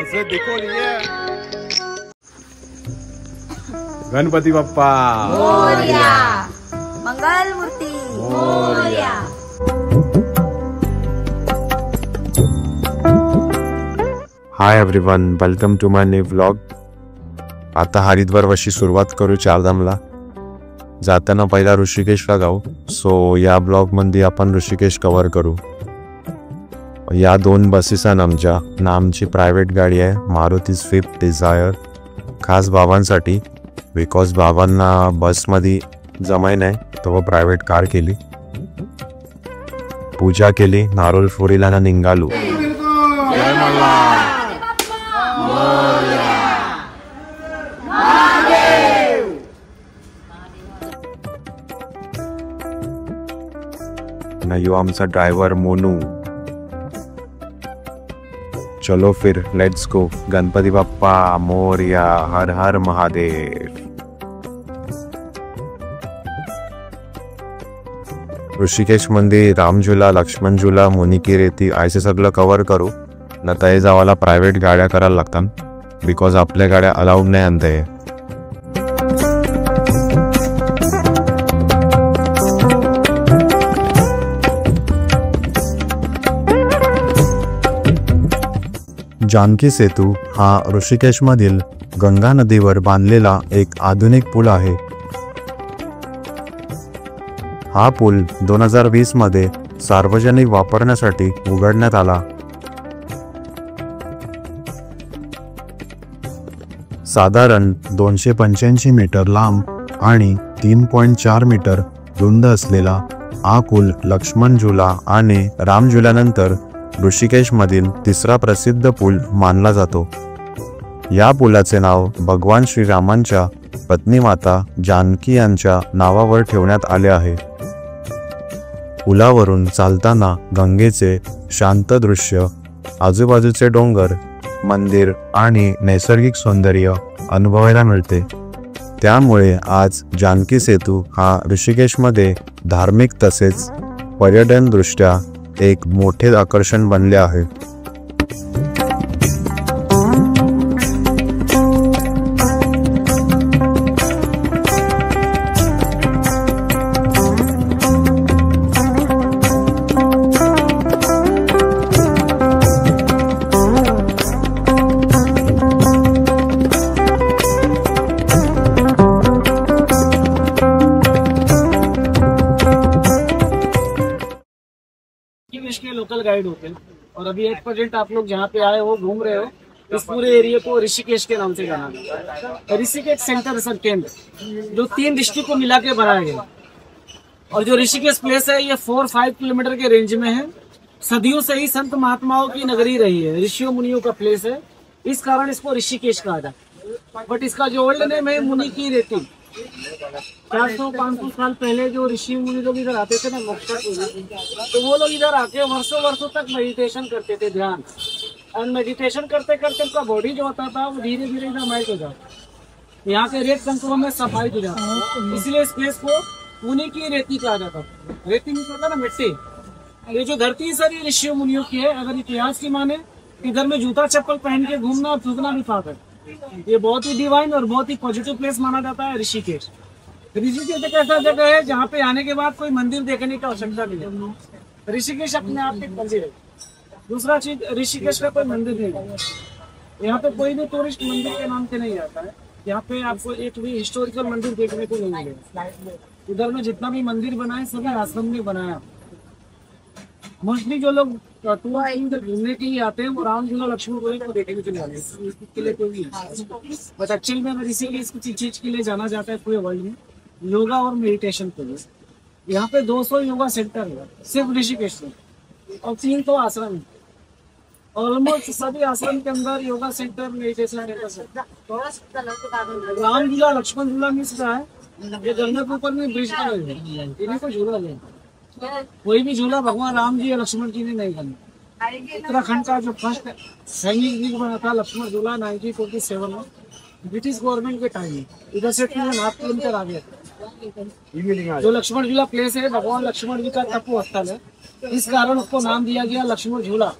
उसे देखो लिए Ganpati Bappa Morya, Mangal Murti Morya. Hi everyone, welcome to my new vlog. आता हरिद्वार वर्षी सुरुवात करू चारधामला जाताना पहिला ऋषिकेशला जाऊ। सो या ब्लॉगमध्ये आपण ऋषिकेश कव्हर करू। या 2 बसेस आहेत आमच्या ना, आमची प्रायव्हेट गाडी आहे मारुती स्विफ्ट डिझायर, खास बाबांसाठी, बिकॉज बाबांना बसमध्ये जमाय नाही तेव्हा प्रायव्हेट कार केली, पूजा केली, नारळ फोडीला ना निघालो। ना यो आमचा ड्रायव्हर मोनू। चलो फिर लेट्स गो। गणपती बाप्पा मोरया, हर हर महादेव। ऋषिकेश मध्ये राम झुला, लक्ष्मण झुला, मुनी की रेती असे सगळं कव्हर करू ना। तय जावाला प्रायव्हेट गाड्या करायला लागतात बिकॉज आपल्या गाड्या अलाउड नाही आणते। जानकी सेतू हा ऋषिकेशमधील गंगा नदीवर बांधलेला एक आधुनिक पूल आहे। हा पूल 2020 मध्ये सार्वजनिक वापरण्यासाठी उघडण्यात आला। साधारण 285 मीटर लांब आणि 3.4 मीटर रुंद असलेला हा पूल लक्ष्मण झुला आणि राम झुल्यानंतर ऋषिकेशमधील तिसरा प्रसिद्ध पूल मानला जातो। या पुलाचे नाव भगवान श्रीरामांच्या पत्नी माता जानकी यांच्या नावावर ठेवण्यात आले आहे। पुलावरून चालताना गंगेचे शांत दृश्य, आजूबाजूचे डोंगर, मंदिर आणि नैसर्गिक सौंदर्य अनुभवायला मिळते। त्यामुळे आज जानकी सेतू हा ऋषिकेशमध्ये धार्मिक तसेच पर्यटनदृष्ट्या एक मोठे आकर्षण बनले आहे। के लोकल गाइड होते हैं और अभी एट प्रेजेंट आप लोग जहाँ पे आए हो, घूम रहे हो, इस पूरे एरिया को ऋषिकेश के नाम से जाना है। ऋषिकेश सेंटर रिसर्च केंद्र जो 3 डिस्ट्रिक्ट को मिला के बनाया गया, और जो ऋषिकेश प्लेस है ये 4-5 किलोमीटर के रेंज में है। सदियों से ही संत महात्माओं की नगरी रही है, ऋषियों मुनियों का प्लेस है, इस कारण इसको ऋषिकेश कहा जाता है। बट इसका जो ओल्ड नेम है मुनि की रेती। 400-500 साल पहले जो ऋषि मुनि लोग इधर आते थे ना मोक्षा के लिए, तो वो लोग इधर आके वर्षों तक मेडिटेशन करते थे, ध्यान। और मेडिटेशन करते करते उनका बॉडी जो होता था वो धीरे धीरे इधर माइट हो जाता। यहाँ के रेत कंकरों में सफाई हो जाती, इसलिए इस प्लेस को मुनि की रेती कहा जाता। रेती में होता ना मिट्टी। ये जो धरती सारी ऋषियों मुनियों की है। अगर इतिहास की माने, इधर में जूता चप्पल पहन के घूमना और थूकना भी पाप है। ये बहुत ही डिवाइन और बहुत ही पॉजिटिव प्लेस माना जाता है ऋषिकेश। ऋषिकेश एक ऐसा जगह है जहाँ पे आने के बाद कोई मंदिर देखने की आवश्यकता नहीं है। ऋषिकेश अपने आप में मंदिर है। दूसरा चीज, ऋषिकेश का कोई मंदिर नहीं है। यहाँ पे कोई भी टूरिस्ट मंदिर के नाम से नहीं आता है। यहाँ पे आपको एक भी हिस्टोरिकल मंदिर देखने को नहीं मिलेगा। इधर में जितना भी मंदिर बना है सभी आश्रम में बनाया। मोस्टली जो लोग घूमने के लिए आते हैं वो राम झूला, लक्ष्मण झूला को देखने के लिए आते हैं, इसके लिए कोई नहीं। बट एक्चुअली में अगर इसी चीज के लिए जाना जाता है पूरे वर्ल्ड में, योगा और मेडिटेशन के लिए। यहाँ पे 200 योगा सेंटर है सिर्फ ऋषिकेश में, और 300 आश्रम है। ऑलमोस्ट सभी आश्रम के अंदर yoga centre, meditation centre. Ram झूला, लक्ष्मण झूला मिस रहा है, ये गंगा के ऊपर में ब्रिज पर इन्हीं को झूला ले। कोई भी झूला भगवान राम जी या लक्ष्मण जी ने नहीं बना। उत्तराखंड का जो फर्स्ट सैनिक जी बना था लक्ष्मण झूला 1947 में, ब्रिटिश गवर्नमेंट के टाइम में। इधर से 3.5 किलोमीटर आगे जो लक्ष्मण झूला प्लेस है, भगवान लक्ष्मण जी का तपो स्थल है, इस कारण उसको नाम दिया गया लक्ष्मण झूला।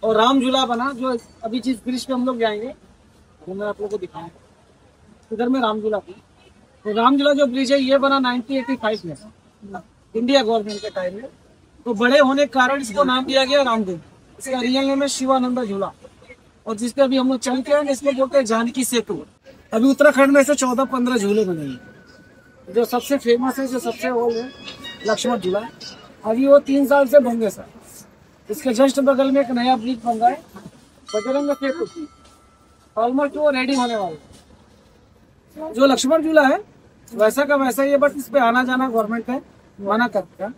और राम झूला बना, जो अभी जिस ब्रिज पे हम लोग जाएंगे वो मैं आप लोगों को दिखाऊंगा। इधर में राम झूला थी। तो राम झूला जो ब्रिज है ये बना 1985 में, इंडिया गवर्नमेंट के टाइम में। तो बड़े होने के कारण इसको नाम दिया गया रामदेव। इसका रियल नेम है शिवानंद झूला। और जिसपे अभी हम लोग चल के आएंगे इसमें बोलते हैं जानकी सेतु। अभी उत्तराखंड में से 14-15 झूले बनेंगे। जो सबसे फेमस है, जो सबसे ओल्ड है, लक्ष्मण झूला। अभी वो 3 साल से बन गए सर। इसके जस्ट बगल में एक नया ब्रिज बन रहा है, बजरंग सेतु। ऑलमोस्ट वो रेडी होने वाला। जो लक्ष्मण झूला है वैसा का वैसा ही है, बट इस पे आना जाना गवर्नमेंट है मना करता है।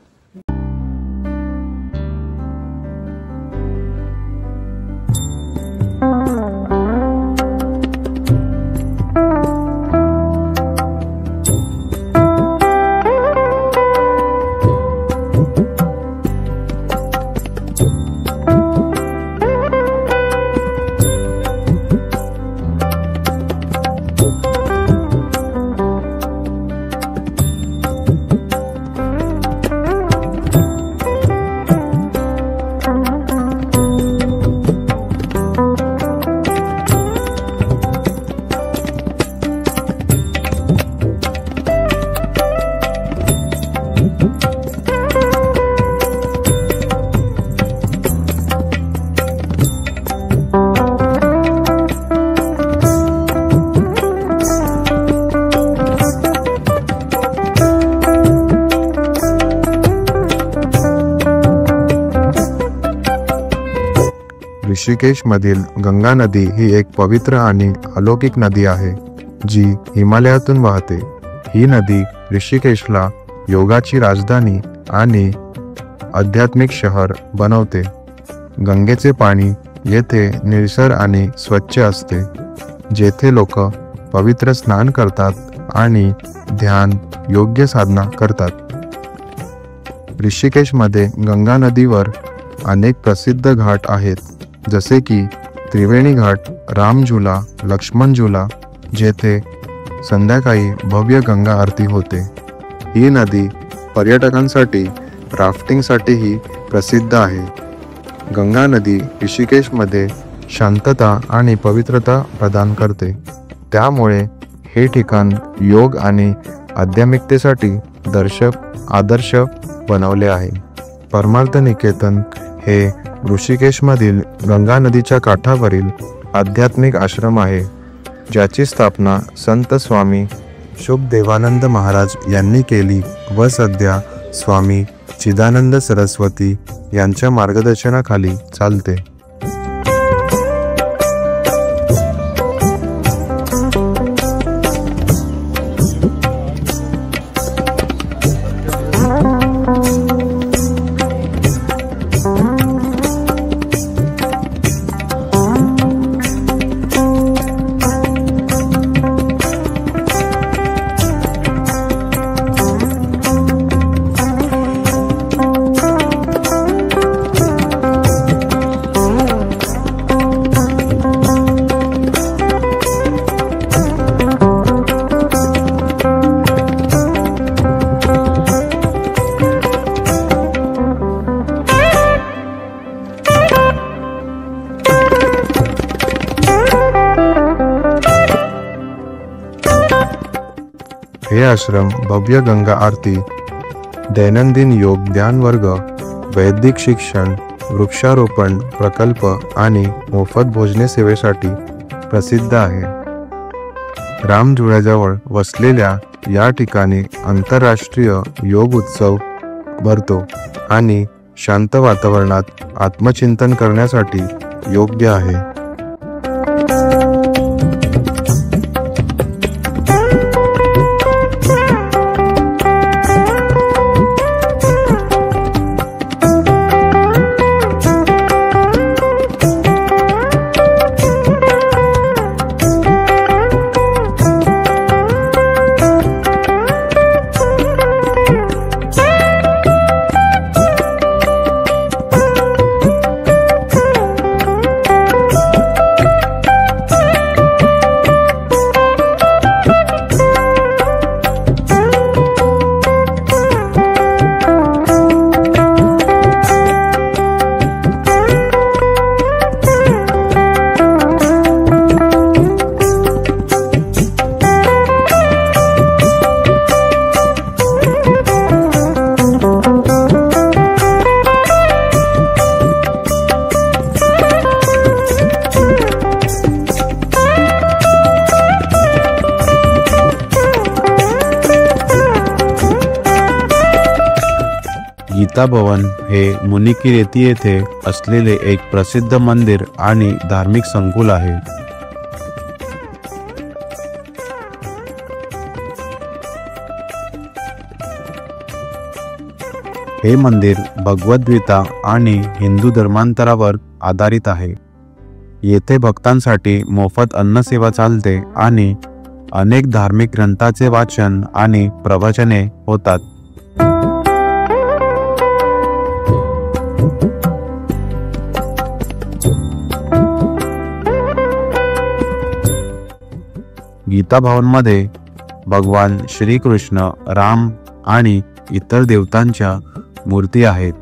ऋषिकेश मधील गंगा नदी ही एक पवित्र आणि अलौकिक नदी आहे जी हिमालयातून वाहते। ही नदी ऋषिकेशला योगाची राजधानी आणि आध्यात्मिक शहर बनवते। गंगेचे पाणी येथे निळसर आणि स्वच्छ असते, जेथे लोक पवित्र स्नान करतात आणि ध्यान योग्य साधना करतात। ऋषिकेशमध्ये गंगा नदीवर अनेक प्रसिद्ध घाट आहेत, जसे की त्रिवेणी घाट, राम झूला, लक्ष्मण झूला, जेथे संध्याकाळी भव्य गंगा आरती होते। ही नदी पर्यटकांसाठी राफ्टिंगसाठीही प्रसिद्ध आहे। गंगा नदी ऋषिकेशमध्ये शांतता आणि पवित्रता प्रदान करते, त्यामुळे हे ठिकाण योग आणि आध्यात्मिकतेसाठी आदर्श बनवले आहे। परमार्थ निकेतन हे ऋषिकेशमधील गंगा नदीच्या काठावरील आध्यात्मिक आश्रम आहे, ज्याची स्थापना संत स्वामी शुभदेवानंद महाराज यांनी केली व सध्या स्वामी चिदानंद सरस्वती यांच्या मार्गदर्शनाखाली चालते। हे आश्रम भव्य गंगा आरती, दैनंदिन योग ध्यान वर्ग, वैदिक शिक्षण, वृक्षारोपण प्रकल्प आणि मोफत भोजने सेवेसाठी प्रसिद्ध आहे। रामझुळ्याजवळ वसलेल्या या ठिकाणी आंतरराष्ट्रीय योग उत्सव भरतो आणि शांत वातावरणात आत्मचिंतन करण्यासाठी योग्य आहे। गीता भवन हे मुनिकीरेती येथे असलेले एक प्रसिद्ध मंदिर आणि धार्मिक संकुल आहे. हे मंदिर भगवद्गीता आणि हिंदू धर्मांतरावर आधारित आहे. येथे भक्तांसाठी मोफत अन्नसेवा चालते आणि अनेक धार्मिक ग्रंथाचे वाचन आणि प्रवचने होतात. गीता भवनमध्ये भगवान श्रीकृष्ण, राम आणि इतर देवतांच्या मूर्ती आहेत.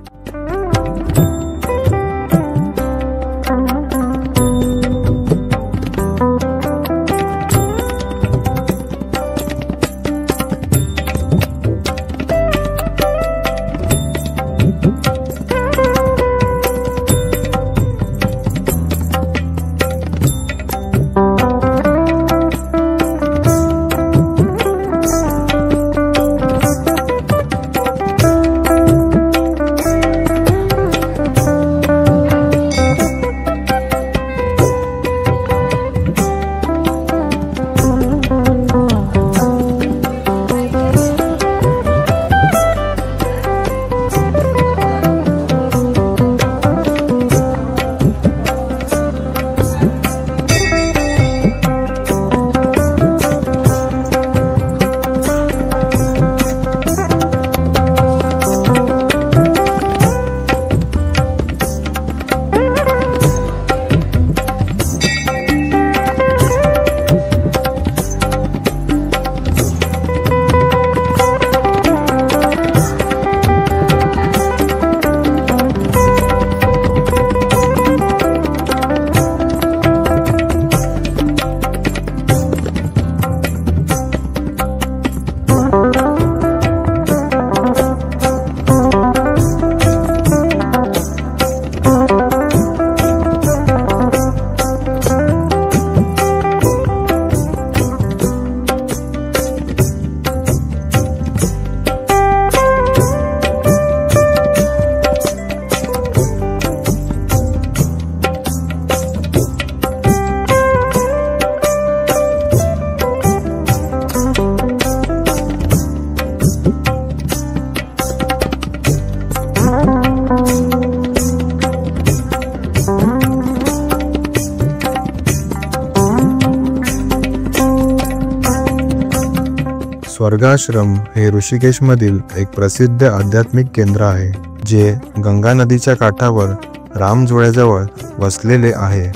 स्वर्गाश्रम हे ऋषिकेशमधील एक प्रसिद्ध आध्यात्मिक केंद्र आहे, जे गंगा नदीच्या काठावर रामजोळ्याजवळ वसलेले आहे.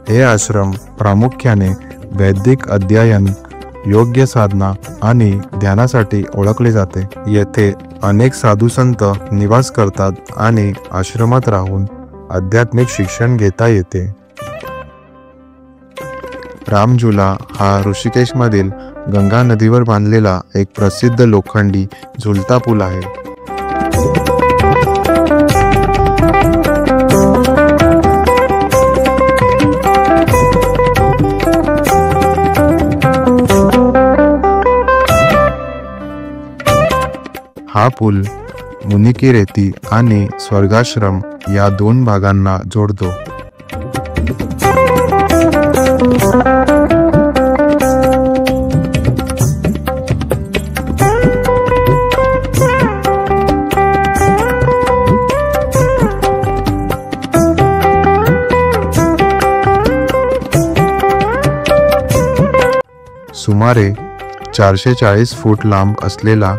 हे आश्रम प्रामुख्याने वैदिक अध्ययन, योग्य साधना आणि ध्यानासाठी ओळखले जाते. येथे अनेक साधू संत निवास करतात आणि आश्रमात राहून आध्यात्मिक शिक्षण घेता येते. रामझुला हा ऋषिकेशमधील गंगा नदीवर बांधलेला एक प्रसिद्ध लोखंडी झुलता पूल आहे. हा पूल मुनिकीरेती आणि स्वर्गाश्रम या दोन भागांना जोडतो. सुमारे 440 फूट लांब असलेला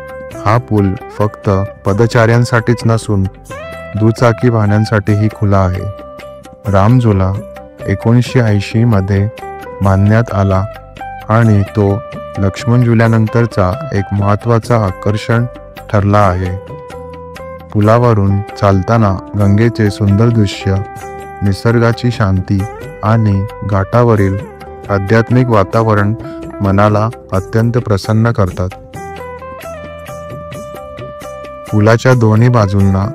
हा पूल फक्त पदचाऱ्यांसाठीच नसून दुचाकी वाहनांसाठीही खुला आहे. रामझुला 1980 मध्ये बांधण्यात आला आणि तो लक्ष्मण झुल्यानंतरचा एक महत्त्वाचा आकर्षण ठरला आहे. पुलावरून चालताना गंगेचे सुंदर दृश्य, निसर्गाची शांती आणि घाटावरील आध्यात्मिक वातावरण मनाला अत्यंत प्रसन्न करतात. पुलाच्या दोन्ही बाजूंना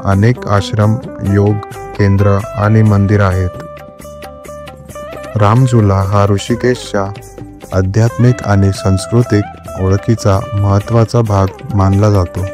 अनेक आश्रम, योग केंद्र आणि मंदिर आहेत. रामझुला हा ऋषिकेशच्या आध्यात्मिक आणि सांस्कृतिक ओळखीचा महत्त्वाचा भाग मानला जातो.